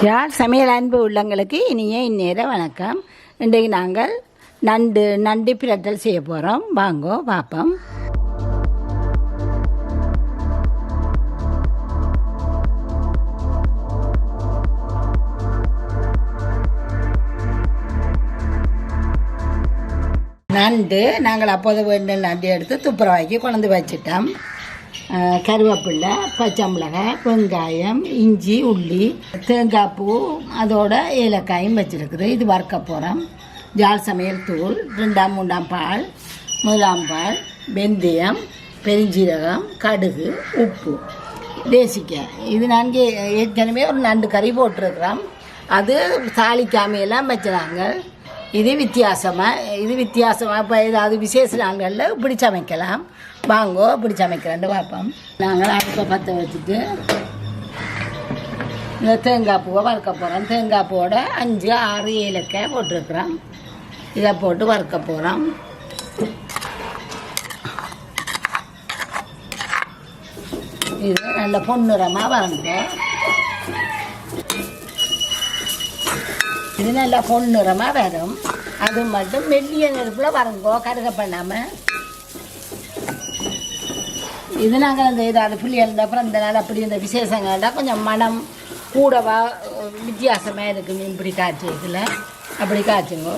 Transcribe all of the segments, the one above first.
யார் சமையல் அன்பு உள்ளங்களுக்கு இனிய இந்நேர வணக்கம். இன்றைக்கு நாங்கள் நண்டு பிரட்டல் செய்ய போகிறோம். வாங்கோ பார்ப்போம். நண்டு நாங்கள் அப்போது வேண்டும் நண்டு எடுத்து துப்புரவாக்கி கொண்டு வச்சிட்டோம். கருவேப்பிலை, பச்சை மிளகாய், வெங்காயம், இஞ்சி, உள்ளி, தேங்காய் பூ, அதோட ஏலக்காயும் வச்சுருக்குது. இது வறுக்க போகிறோம். ஜால் சமையல் தூள், 2ஆம் 3ஆம் பால், 1ஆம் பால், வெந்தயம், பெருஞ்சீரகம், கடுகு, உப்பு, தேசிக்காய். இது நாங்கள் ஏற்கனவே ஒரு நண்டு கறி போட்டிருக்கிறோம். அது தாளிக்காமையெல்லாம் வச்சுறாங்க. இது வித்தியாசமாக இப்போ ஏதாவது விசேஷ நாள்களில் இப்படி சமைக்கலாம். வாங்கோ இப்படி சமைக்கிறேன்னு பார்ப்போம். நாங்கள் அடுப்பை பற்ற வச்சுட்டு இந்த தேங்காய் பூவை வறுக்க போகிறோம். தேங்காய் பூவோட 5 6 ஏலக்காய் போட்டிருக்கிறோம். இதை போட்டு வறுக்க போகிறோம். இது நல்ல பொன்னிறமாக வறுந்தோம். இது நல்லா பொன்னிறமாக வரும். அது மட்டும் மெல்லிய நெருப்பில் வறுங்கோ, கருக பண்ணாமல். இது நாங்கள் அந்த ஏதாவது புள்ளியல் பிறந்த நாள் அப்படி இந்த விசேஷங்கள்லாம் கொஞ்சம் மனம் கூடவா வித்தியாசமாக இருக்குது. இப்படி காய்ச்சிக்கல அப்படி காய்ச்சுங்கோ.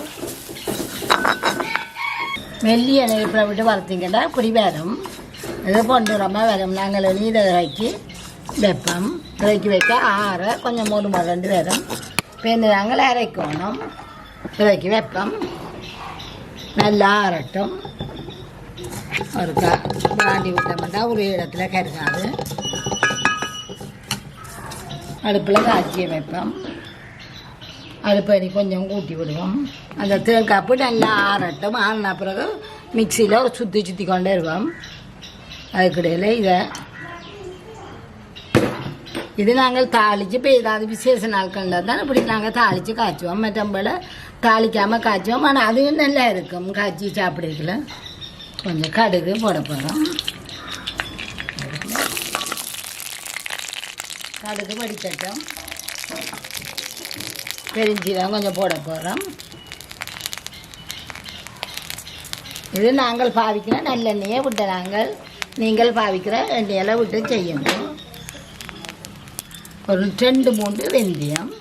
மெல்லிய நெருப்பில் விட்டு வறுத்திங்கன்னா இப்படி வரும். இது பொன்னிறமாக வரும். நாங்கள் நீரை இறக்கி வைப்போம். இறக்கி வைக்க ஆற கொஞ்சம் மொறு வரும். பேருந்து நாங்கள் அரைக்கணும். இறக்கி வைப்போம். நல்லா ஆறட்டும். ஒரு பாண்டி விட்டோம்னா ஒரு இடத்துல கருகாது. அடுப்பில் காய்ச்சி வைப்போம். அடுப்படி கொஞ்சம் கூட்டி விடுவோம். அந்த தேங்காப்பு நல்லா ஆறட்டும். ஆறின பிறகு மிக்சியில் ஒரு சுற்றி கொண்டே இருவோம். அதுக்கிடையில் இது நாங்கள் தாளித்து இப்போ ஏதாவது விசேஷ நாட்கள் தான் இப்படி நாங்கள் தாளித்து காய்ச்சுவோம். மற்றபடி தாளிக்காமல் காய்ச்சுவோம். ஆனால் அதுவும் நல்லா இருக்கும். காய்ச்சி சாப்பிடுறதுல கொஞ்சம் கடுகு போட போகிறோம். கடுகு வடிக்கட்டும். பெருஞ்சீரகம் கொஞ்சம் போட போகிறோம். இது நாங்கள் பாவிக்கிற நல்லெண்ணெயை விட்டு நீங்கள் பாவிக்கிற எண்ணெயெல்லாம் விட்டு செய்யணும். ஒரு 2 3 வெந்தயம்,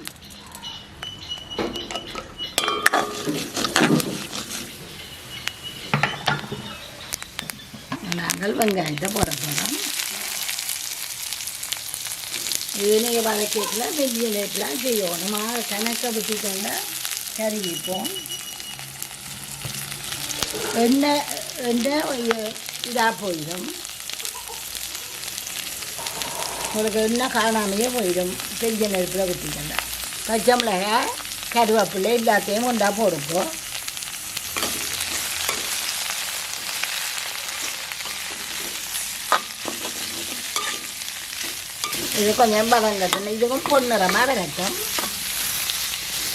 நாங்கள் வெங்காயத்தை போட போகிறோம். இது நீங்கள் வதக்கத்தில் வெள்ளிய நேரத்தில் செய்யணும். கணக்கை விட்டு கொண்ட கறி வைப்போம். எண்ணெய் இதாக போயிடும். உங்களுக்கு எண்ணெய் காணாமையே போயிடும். பெரிய நெருப்பில் விட்டுக்கண்டா. பச்சை மிளகாய், கருவேப்பிலை எல்லாத்தையும் ஒன்றா போடுப்போம். இது கொஞ்சம் வதங்கட்டும். இதுவும் பொன்னிறமாக வரட்டும்.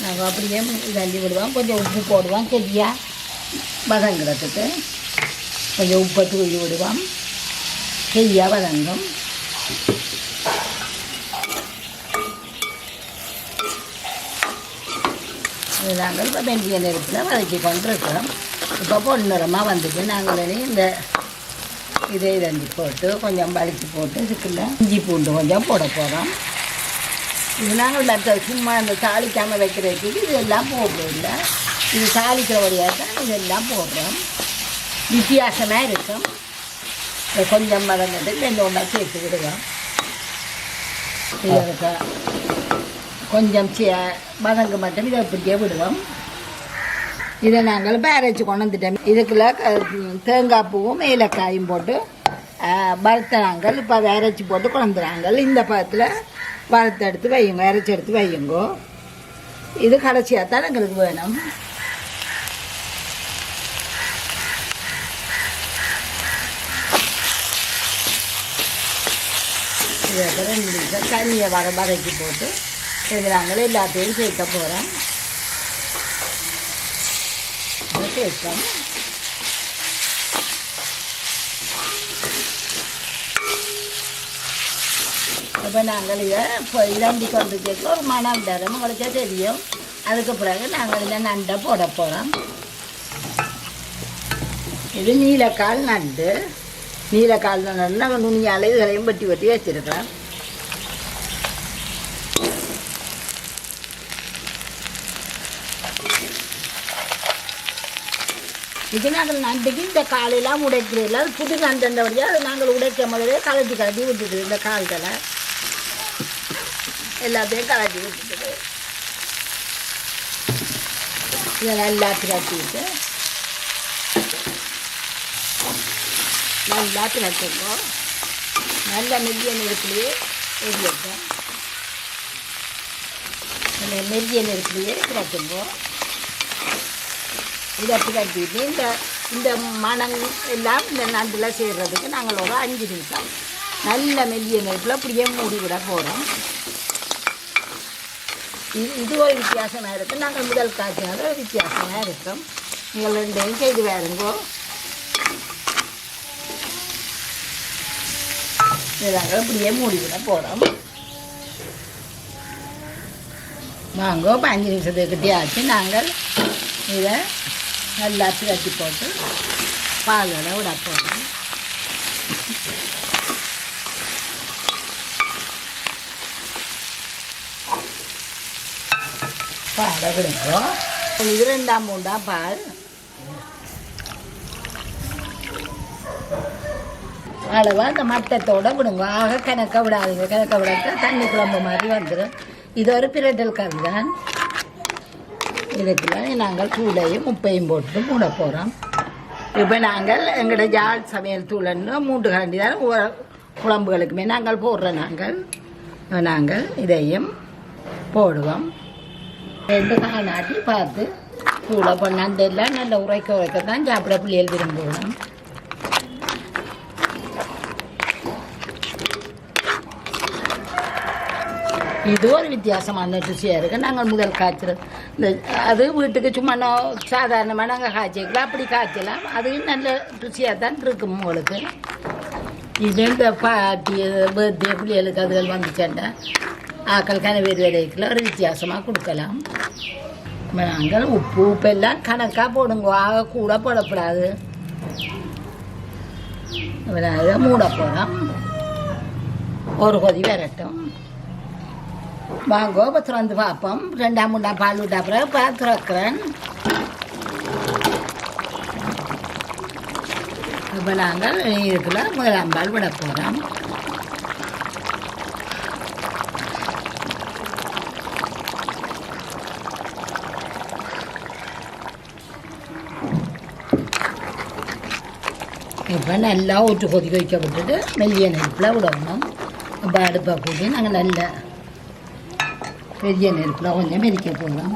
நாங்கள் அப்படியே தள்ளி விடுவோம். கொஞ்சம் உப்பு போடுவோம். கெதியாக வதங்கிறதுக்கு கொஞ்சம் உப்பை தூவி விடுவோம். கெதியாக வதங்கும். இது நாங்கள் இப்போ வெந்தய நெருப்பில் வதக்கி கொண்டிருக்கிறோம். இப்போ பொன்னிறமாக வந்துட்டு நாங்கள் இந்த இதை போட்டு கொஞ்சம் வலிச்சு போட்டு இதுக்குள்ள இஞ்சி பூண்டு கொஞ்சம் போட போகிறோம். இது நாங்கள் மற்ற சும்மா இந்த தாளிக்காமல் வைக்கிறதுக்கு இதெல்லாம் போடுறோம். இல்லை, இது தாளிக்கிற வழியாக தான் இதெல்லாம் போடுறோம். வித்தியாசமாக இருக்கும். கொஞ்சம் மறந்துட்டு ரெண்டு ஒன்றா சேர்த்து விடுவோம். இதுக்கு கொஞ்சம் வதங்க மட்டும் இதை இப்படியே விடுவோம். இதை நாங்கள் பேரச்சு கொண்டு வந்துட்டோம். இதுக்குள்ள தேங்காய் பூவும் ஏலக்காயும் போட்டு வறுத்தனாங்கள். இப்போ வேறச்சி போட்டு கொண்டுறாங்க. இந்த பழத்தில் வறுத்தெடுத்து வையுங்க, இறைச்சி எடுத்து வையுங்கோ. இது கடைசியாக தான் எங்களுக்கு வேணும். இதை 2 நிமிஷம் தண்ணியை வதக்கி போட்டு இது நாங்கள் எல்லாத்தையும் சேர்க்க போகிறோம். சேர்த்தோம். இப்போ நாங்கள் இதை இப்போ இதாண்டி கொண்டு கேட்கல ஒரு மனம் தரும் உங்களுக்கே தெரியும். அதுக்கு பிறகு நாங்கள் இந்த நண்டை போட போகிறோம். இது நீலக்கால் நண்டு. நீலக்கால் நண்டு நாங்கள் நுனியால் இதுகளையும் வெட்டி வெட்டி வச்சுருக்கிறோம். இது நாங்கள் நண்டுக்கு இந்த காலையெல்லாம் உடைக்கிறதில்ல. அது புது நண்டை வழியாக அது நாங்கள் உடைக்க முதலே கலட்டி விட்டுட்டு இந்த கால்களை எல்லாத்தையும் கலட்டி விட்டுட்டு இதை நல்லா திரட்டிட்டு நல்லா திரட்டுவோம். நல்ல மெல்லிய நெருப்புலையே எரியட்டும். மெல்லிய நெருப்புலையே திரட்டுவோம். இதை திரட்டிட்டு இந்த மணல் எல்லாம் இந்த நண்டில் செய்கிறதுக்கு நாங்கள் ஒரு 5 நிமிஷம் நல்ல மெல்லிய நெருப்பில் அப்படியே மூடி விட போகிறோம். இது ஒரு வித்தியாசமாக இருக்கும். நாங்கள் முதல் காய்ச்சினால ஒரு வித்தியாசமாக இருக்கும். நீங்கள் 2 செய்து வேறுங்கோ. இதை நாங்கள் அப்படியே மூடி விட போகிறோம். வாங்கோ 5 நிமிஷத்துக்கு கிட்டேயாச்சு. நாங்கள் இதை நல்லா திரட்டி போட்டு பாலோட விட போகிறோம். பாலை விடுவோம். இது 2ஆம் 3ஆம் பால். அளவாக அந்த மட்டத்தோடு விடுங்க. ஆக கணக்க விடாதீங்க. கணக்க விடாத தண்ணி குழம்பு மாதிரி வந்துடும். இது ஒரு பிரட்டல் கறி தான். இதுக்குள்ள நாங்கள் தூளையும் உப்பையும் போட்டு மூட போகிறோம். இப்போ நாங்கள் எங்களோட ஜால் சமையல் தூளன்னு 3 கரண்டி தான் குழம்புகளுக்குமே நாங்கள் போடுறோம். நாங்கள் இதையும் போடுவோம். 2 நாட்டி பார்த்து தூளை பண்ணாந்தெல்லாம் நல்ல உரைக்க தான் சாப்பிட பிள்ளைகள் விரும்புவோம். இது ஒரு வித்தியாசமான ருசியாக இருக்குது. நாங்கள் முதல் காய்ச்சல் இந்த அது வீட்டுக்கு சும்மா சாதாரணமாக நாங்கள் காய்ச்சிக்கலாம். அப்படி காய்ச்சலாம். அது நல்ல ருசியாக தான் இருக்கும் உங்களுக்கு. இது இந்த பாட்டி பர்த்டே பிள்ளைகளுக்கு அதுகள் வந்துச்சேன்டா ஆக்கள் கனவேறு வேலைக்குள்ள ஒரு வித்தியாசமாக கொடுக்கலாம். நாங்கள் உப்பெல்லாம் கணக்காக போடுங்க. ஆக கூட போடக்கூடாது. அதை மூட போகிறோம். ஒரு கொதி வரட்டும். வாங்கோ இப்போ திறந்து பார்ப்போம். 2ஆம் 3ஆம் பால் விட்டா பிறகு திறக்கிறேன். இப்போ நாங்கள் இதுக்குள்ள 1ஆம் பால் விட போகிறோம். இப்போ நல்லா ஊற்று கொதிக்க வைக்க விட்டுட்டு மெல்லிய நெருப்பில் விடணும். இப்போ அடுப்பை கூட்டி நாங்கள் நல்ல பெரிய நெருப்பில் கொஞ்சம் மெரிக்க போகிறோம்.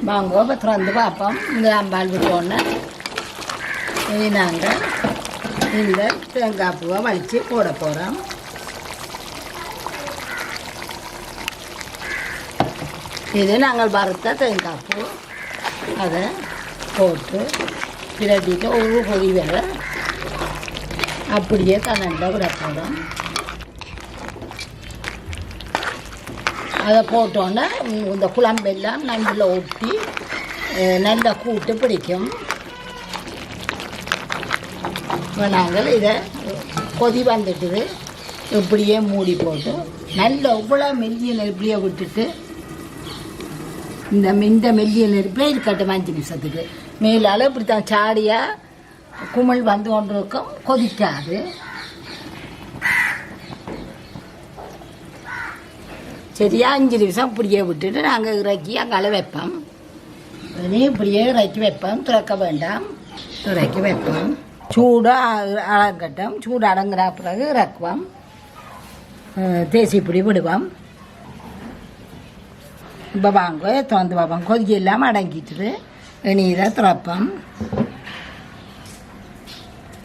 வாங்க இப்போ திறந்து பார்ப்போம். 1ஆம் பால் விட்டோன்னே இனி நாங்கள் இந்த தேங்காய் பூவை வலித்து போட போகிறோம். இது நாங்கள் வறுத்த தேங்காய் பூ. அதை போட்டு பிரட்டிட்டு ஒரு கொதி வேற அப்படியே கனண்டில் விட போகிறோம். அதை போட்டோன்னே இந்த குழம்பெல்லாம் நண்டில் ஒட்டி நல்ல கூட்டு பிடிக்கும். நாங்கள் இதை கொதி வந்துட்டுது இப்படியே மூடி போட்டு நல்ல இவ்வளோ மெல்லிய நெருப்பிலையே விட்டுட்டு இந்த மெல்லிய நெருப்பிலே இருக்கட்டும் 5 நிமிஷத்துக்கு. மேலால் இப்படி தான் சாடியாக குமிழ் வந்து கொண்டு இருக்கும். கொதிக்காது. சரியா 5 நிமிஷம் இப்படியே விட்டுட்டு நாங்கள் இறக்கி அங்கால வைப்போம். இப்படியே இறக்கி வைப்போம். திறக்க வேண்டாம். இறக்கி வைப்போம். சூடு அடங்கட்டும். சூடு அடங்குற பிறகு இறக்குவோம். தேசி இப்படி விடுவோம். இப்போ வாங்க திறந்து பார்ப்போம். கொதிக்க இல்லாமல் அடங்கிட்டு நீரை திறப்போம்.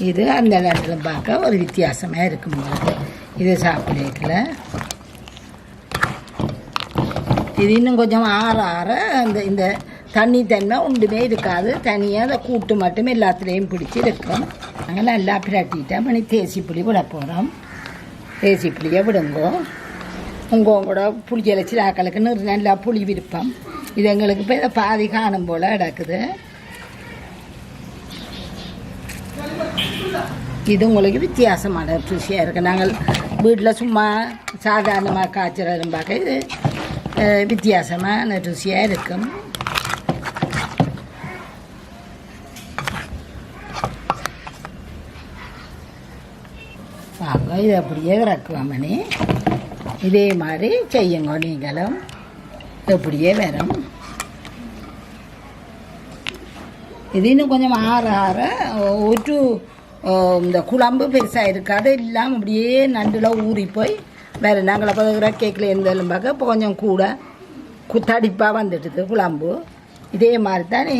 இது அந்த நேரத்தில் பார்க்க ஒரு வித்தியாசமாக இருக்கும் உங்களுக்கு. இது சாப்பிடல. இது இன்னும் கொஞ்சம் ஆற இந்த தண்ணி தன்மை ஒன்றுமே இருக்காது. தனியாக அதை கூட்டு மட்டும் எல்லாத்துலேயும் பிடிச்சி இருக்கும். நாங்கள் நல்லா பிரட்டிட்டோம். மணி தேசி புளி விட போகிறோம். தேசி புளியை விடுங்கோ. உங்கள் கூட புளி இலைச்சி ஆக்களுக்கு நல்லா புளி விருப்பம். இது எங்களுக்கு இப்போ இதை பாதி காணும் போல் கிடக்குது. இது உங்களுக்கு வித்தியாசமான ருசியாக இருக்குது. நாங்கள் வீட்டில் சும்மா சாதாரணமாக காய்ச்சலும் பார்க்க இது வித்தியாசமான ருசியாக இருக்கும். வாங்க இதை அப்படியே இறக்குவாமணி. இதே மாதிரி செய்யுங்க நீங்களும். எப்படியே வரும். இது இன்னும் கொஞ்சம் ஆற ஆற ஒரு இந்த குழம்பு பெருசாக இருக்காது. எல்லாம் அப்படியே நண்டில் ஊறி போய் வேறு நாங்கள் அப்போ கேக்கில் இருந்தாலும் பார்க்க இப்போ கொஞ்சம் கூட தடிப்பாக வந்துடுது குழம்பு. இதே மாதிரி தான்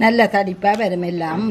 நல்ல தடிப்பாக வரும் எல்லாம்.